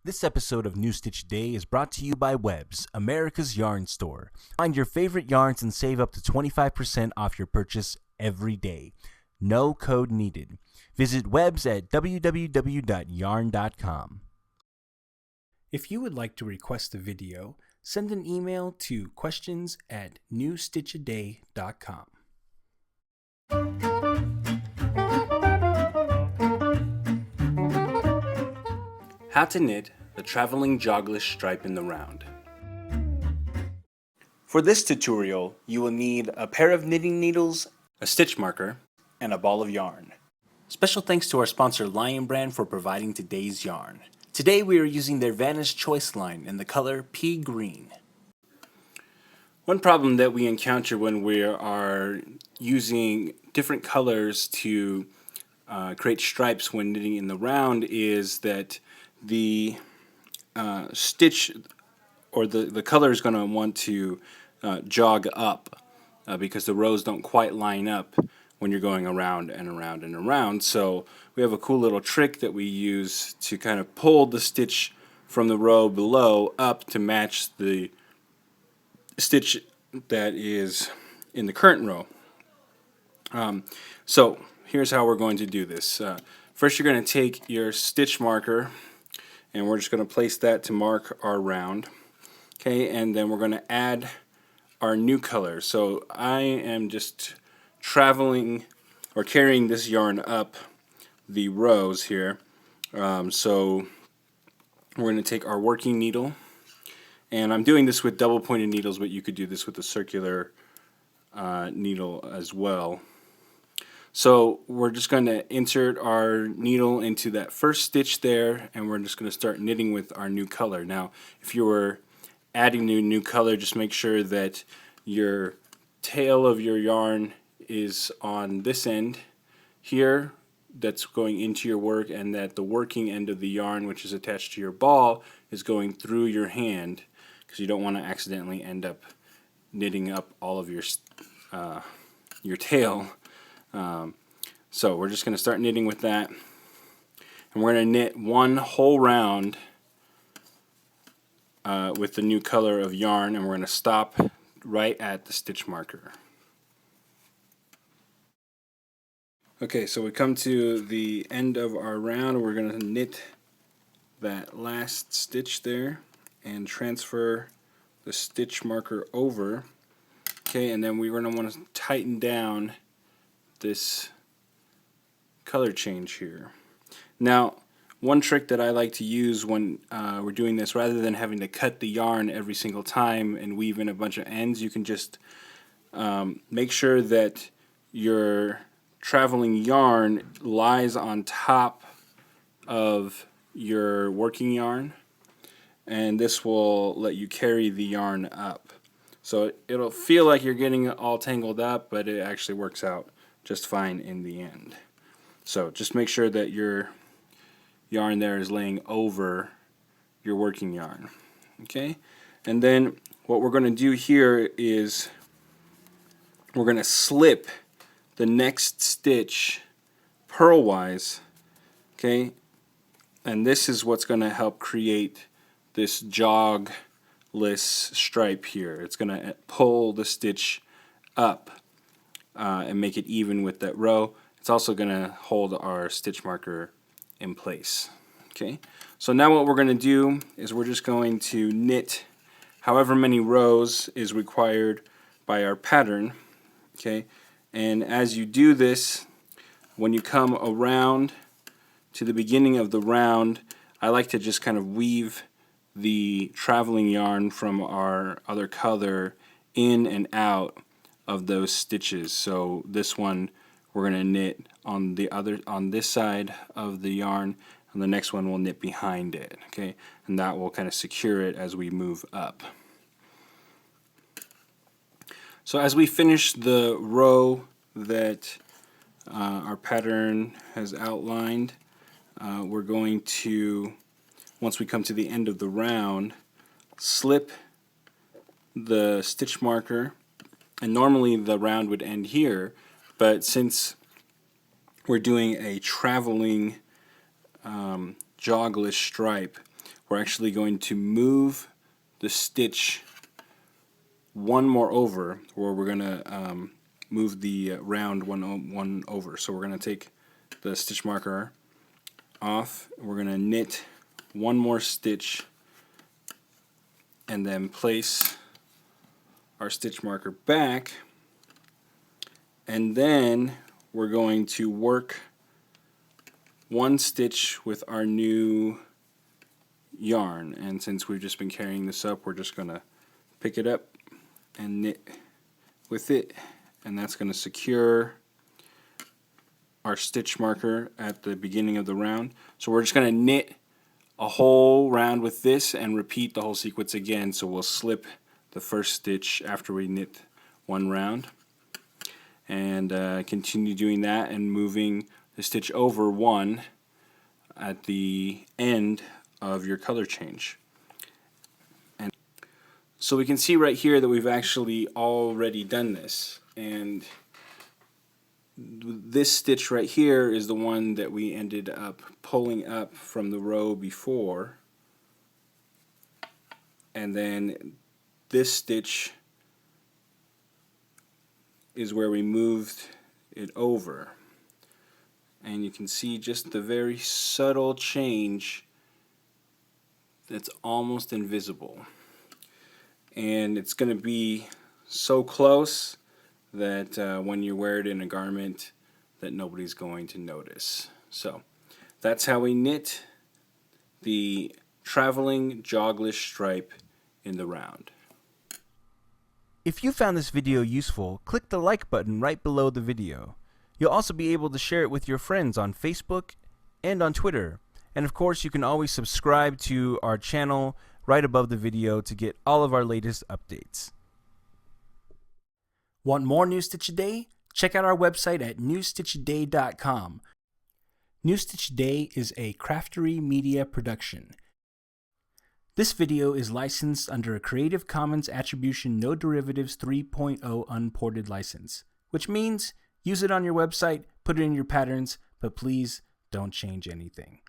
This episode of New Stitch Day is brought to you by Webs, America's yarn store. Find your favorite yarns and save up to 25% off your purchase every day. No code needed. Visit Webs at www.yarn.com. If you would like to request a video, send an email to questions@newstitchaday.com. How to knit the traveling jogless stripe in the round. For this tutorial, you will need a pair of knitting needles, a stitch marker, and a ball of yarn. Special thanks to our sponsor Lion Brand for providing today's yarn. Today we are using their Vanish Choice line in the color pea green. One problem that we encounter when we are using different colors to create stripes when knitting in the round is that the stitch or the color is going to want to jog up because the rows don't quite line up when you're going around and around and around. So we have a cool little trick that we use to kind of pull the stitch from the row below up to match the stitch that is in the current row. So here's how we're going to do this. First you're going to take your stitch marker and we're just going to place that to mark our round. Okay, and then we're going to add our new color. So I am just traveling or carrying this yarn up the rows here. So we're going to take our working needle, and I'm doing this with double pointed needles, but you could do this with a circular needle as well. So we're just going to insert our needle into that first stitch there, and we're just going to start knitting with our new color. Now, if you were adding new color, just make sure that your tail of your yarn is on this end here that's going into your work, and that the working end of the yarn, which is attached to your ball, is going through your hand, because you don't want to accidentally end up knitting up all of your tail. So we're just going to start knitting with that, and we're going to knit one whole round with the new color of yarn, and we're going to stop right at the stitch marker. Okay, so we come to the end of our round. We're going to knit that last stitch there and transfer the stitch marker over. Okay, and then we're going to want to tighten down this color change here. Now, one trick that I like to use when we're doing this, rather than having to cut the yarn every single time and weave in a bunch of ends, you can just make sure that your traveling yarn lies on top of your working yarn, and this will let you carry the yarn up. So it'll feel like you're getting it all tangled up, but it actually works out just fine in the end. So just make sure that your yarn there is laying over your working yarn. Okay, and then what we're going to do here is we're going to slip the next stitch purlwise. Okay, and this is what's going to help create this jogless stripe here. It's going to pull the stitch up and make it even with that row. It's also going to hold our stitch marker in place. Okay, so now what we're going to do is we're just going to knit however many rows is required by our pattern. Okay, and as you do this, when you come around to the beginning of the round, I like to just kind of weave the traveling yarn from our other color in and out of those stitches. So this one we're going to knit on this side of the yarn, and the next one we'll knit behind it. Okay, and that will kind of secure it as we move up. So as we finish the row that our pattern has outlined, we're going to, once we come to the end of the round, slip the stitch marker, and normally the round would end here, but since we're doing a traveling jogless stripe, we're actually going to move the stitch one more over, or we're going to move the round one over. So we're going to take the stitch marker off, we're going to knit one more stitch and then place our stitch marker back, and then we're going to work one stitch with our new yarn. And since we've just been carrying this up, we're just going to pick it up and knit with it, and that's going to secure our stitch marker at the beginning of the round. So we're just going to knit a whole round with this and repeat the whole sequence again. So we'll slip the first stitch after we knit one round, and continue doing that and moving the stitch over one at the end of your color change. And so we can see right here that we've actually already done this, and this stitch right here is the one that we ended up pulling up from the row before, and then this stitch is where we moved it over, and you can see just the very subtle change that's almost invisible, and it's going to be so close that when you wear it in a garment that nobody's going to notice. So that's how we knit the traveling jogless stripe in the round. If you found this video useful, click the like button right below the video. You'll also be able to share it with your friends on Facebook and on Twitter. And of course, you can always subscribe to our channel right above the video to get all of our latest updates. Want more New Stitch a Day? Check out our website at newstitchaday.com. New Stitch a Day is a Craftery Media production. This video is licensed under a Creative Commons Attribution No Derivatives 3.0 Unported license, which means use it on your website, put it in your patterns, but please don't change anything.